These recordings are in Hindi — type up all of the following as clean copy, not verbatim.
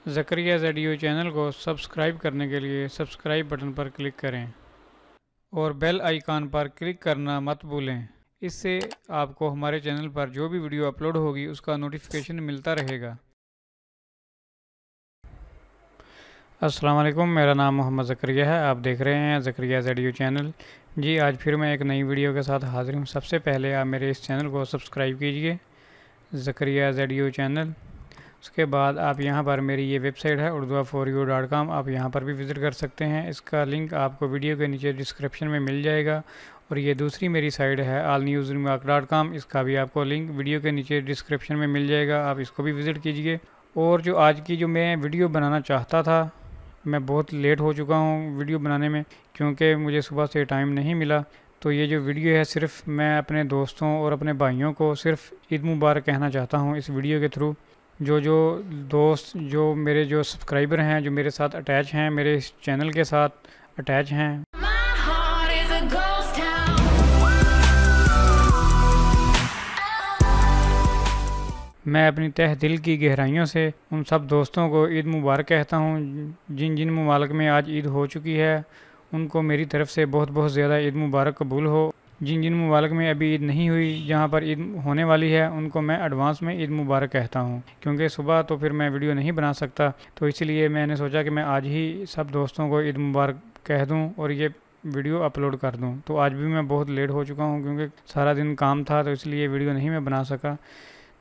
ज़करिया ज़ेडियो चैनल को सब्सक्राइब करने के लिए सब्सक्राइब बटन पर क्लिक करें और बेल आइकन पर क्लिक करना मत भूलें। इससे आपको हमारे चैनल पर जो भी वीडियो अपलोड होगी उसका नोटिफिकेशन मिलता रहेगा। अस्सलाम वालेकुम, मेरा नाम मोहम्मद ज़करिया है। आप देख रहे हैं ज़करिया ज़ेडियो चैनल। जी, आज फिर मैं एक नई वीडियो के साथ हाज़िर हूँ। सबसे पहले आप मेरे इस चैनल को सब्सक्राइब कीजिए, ज़करिया ज़ेडियो चैनल। उसके बाद आप यहाँ पर मेरी ये वेबसाइट है urduaforyou.com, आप यहाँ पर भी विज़िट कर सकते हैं। इसका लिंक आपको वीडियो के नीचे डिस्क्रिप्शन में मिल जाएगा। और ये दूसरी मेरी साइट है allnewsremark.com, इसका भी आपको लिंक वीडियो के नीचे डिस्क्रिप्शन में मिल जाएगा, आप इसको भी विज़िट कीजिए। और जो आज की जो मैं वीडियो बनाना चाहता था, मैं बहुत लेट हो चुका हूँ वीडियो बनाने में, क्योंकि मुझे सुबह से टाइम नहीं मिला। तो ये जो वीडियो है सिर्फ मैं अपने दोस्तों और अपने भाइयों को सिर्फ ईद मुबारक कहना चाहता हूँ इस वीडियो के थ्रू। जो दोस्त जो मेरे जो सब्सक्राइबर हैं, जो मेरे साथ अटैच हैं, मेरे इस चैनल के साथ अटैच हैं, मैं अपनी तह दिल की गहराइयों से उन सब दोस्तों को ईद मुबारक कहता हूँ। जिन जिन मुमालिक में आज ईद हो चुकी है उनको मेरी तरफ़ से बहुत बहुत ज़्यादा ईद मुबारक कबूल हो। जिन जिन मुमालिक में अभी ईद नहीं हुई, जहाँ पर ईद होने वाली है, उनको मैं एडवांस में ईद मुबारक कहता हूँ। क्योंकि सुबह तो फिर मैं वीडियो नहीं बना सकता, तो इसलिए मैंने सोचा कि मैं आज ही सब दोस्तों को ईद मुबारक कह दूँ और ये वीडियो अपलोड कर दूँ। तो आज भी मैं बहुत लेट हो चुका हूँ, क्योंकि सारा दिन काम था, तो इसलिए वीडियो नहीं मैं बना सका।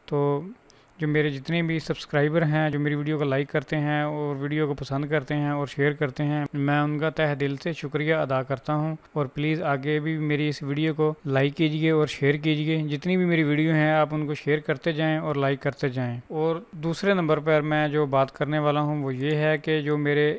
तो जो मेरे जितने भी सब्सक्राइबर हैं, जो मेरी वीडियो को लाइक करते हैं और वीडियो को पसंद करते हैं और शेयर करते हैं, मैं उनका तहे दिल से शुक्रिया अदा करता हूं। और प्लीज़ आगे भी मेरी इस वीडियो को लाइक कीजिए और शेयर कीजिए। जितनी भी मेरी वीडियो हैं आप उनको शेयर करते जाएं और लाइक करते जाएं। और दूसरे नंबर पर मैं जो बात करने वाला हूँ वो ये है कि जो मेरे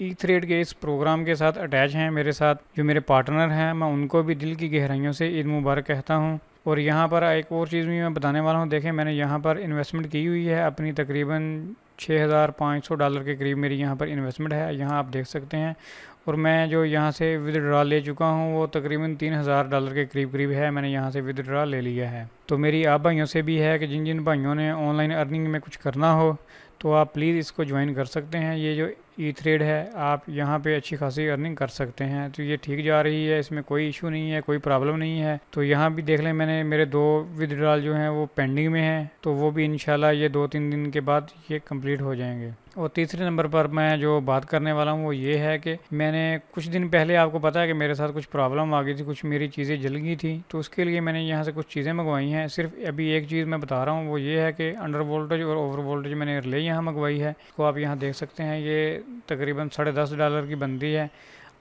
ई-थ्रेड के इस प्रोग्राम के साथ अटैच हैं, मेरे साथ जो मेरे पार्टनर हैं, मैं उनको भी दिल की गहराइयों से ईद मुबारक कहता हूँ। और यहाँ पर एक और चीज़ भी मैं बताने वाला हूँ। देखें, मैंने यहाँ पर इन्वेस्टमेंट की हुई है अपनी, तकरीबन $6,500 के करीब मेरी यहाँ पर इन्वेस्टमेंट है, यहाँ आप देख सकते हैं। और मैं जो यहाँ से विदड्रा ले चुका हूँ वो तकरीबन $3,000 के करीब है, मैंने यहाँ से विदड्रा ले लिया है। तो मेरी आप भाइयों से भी है कि जिन जिन भाइयों ने ऑनलाइन अर्निंग में कुछ करना हो तो आप प्लीज़ इसको ज्वाइन कर सकते हैं। ये जो ई-थ्रेड है, आप यहाँ पे अच्छी खासी अर्निंग कर सकते हैं। तो ये ठीक जा रही है, इसमें कोई इशू नहीं है, कोई प्रॉब्लम नहीं है। तो यहाँ भी देख लें, मैंने मेरे 2 विदड्रॉल जो हैं वो पेंडिंग में हैं, तो वो भी इंशाल्लाह ये 2-3 दिन के बाद ये कंप्लीट हो जाएंगे। और तीसरे नंबर पर मैं जो बात करने वाला हूँ वो ये है कि मैंने कुछ दिन पहले, आपको पता है कि मेरे साथ कुछ प्रॉब्लम आ गई थी, कुछ मेरी चीज़ें जल गई थी, तो उसके लिए मैंने यहाँ से कुछ चीज़ें मंगवाई हैं। सिर्फ अभी एक चीज़ मैं बता रहा हूँ, वो ये है कि अंडर वोल्टेज और ओवर वोल्टेज मैंने रिले यहाँ मंगवाई है। इसको आप यहाँ देख सकते हैं, ये तकरीबन $10.5 की बनती है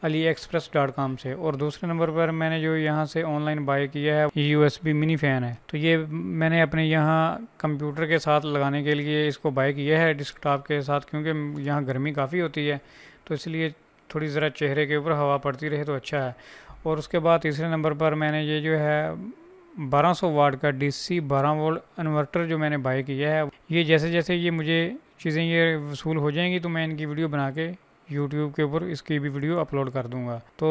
AliExpress.com से। और दूसरे नंबर पर मैंने जो यहाँ से ऑनलाइन बाय किया है USB मिनी फ़ैन है। तो ये मैंने अपने यहाँ कंप्यूटर के साथ लगाने के लिए इसको बाय किया है, डेस्कटॉप के साथ, क्योंकि यहाँ गर्मी काफ़ी होती है, तो इसलिए थोड़ी ज़रा चेहरे के ऊपर हवा पड़ती रहे तो अच्छा है। और उसके बाद तीसरे नंबर पर मैंने ये जो है 1200 वाट का DC 12 वोल्ट इन्वर्टर जो मैंने बाय किया है। ये जैसे जैसे ये मुझे चीज़ें ये वसूल हो जाएंगी तो मैं इनकी वीडियो बना के यूट्यूब के ऊपर इसकी भी वीडियो अपलोड कर दूंगा। तो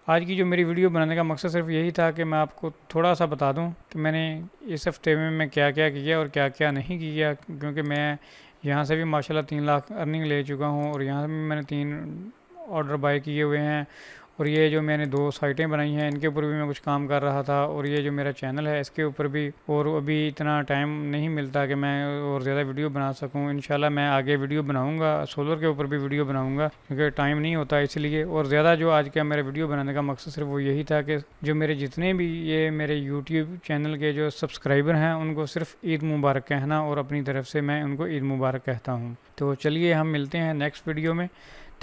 आज की जो मेरी वीडियो बनाने का मकसद सिर्फ यही था कि मैं आपको थोड़ा सा बता दूं कि मैंने इस हफ्ते में मैं क्या क्या किया और क्या क्या नहीं किया, क्योंकि मैं यहाँ से भी माशाल्लाह 3 लाख अर्निंग ले चुका हूँ और यहाँ से भी मैंने 3 ऑर्डर बाय किए हुए हैं। और ये जो मैंने 2 साइटें बनाई हैं इनके ऊपर भी मैं कुछ काम कर रहा था, और ये जो मेरा चैनल है इसके ऊपर भी। और अभी इतना टाइम नहीं मिलता कि मैं और ज़्यादा वीडियो बना सकूं। इंशाल्लाह मैं आगे वीडियो बनाऊंगा, सोलर के ऊपर भी वीडियो बनाऊंगा, क्योंकि टाइम नहीं होता इसलिए। और ज़्यादा जो आज का मेरा वीडियो बनाने का मकसद सिर्फ वो यही था कि जो मेरे जितने भी ये मेरे यूट्यूब चैनल के जो सब्सक्राइबर हैं उनको सिर्फ ईद मुबारक कहना, और अपनी तरफ से मैं उनको ईद मुबारक कहता हूँ। तो चलिए हम मिलते हैं नेक्स्ट वीडियो में।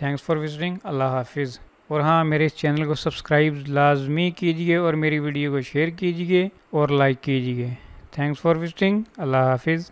Thanks for visiting. अल्लाह हाफिज़। और हाँ, मेरे इस चैनल को सब्सक्राइब लाजमी कीजिए और मेरी वीडियो को शेयर कीजिए और लाइक कीजिए। Thanks for visiting. अल्लाह हाफिज़।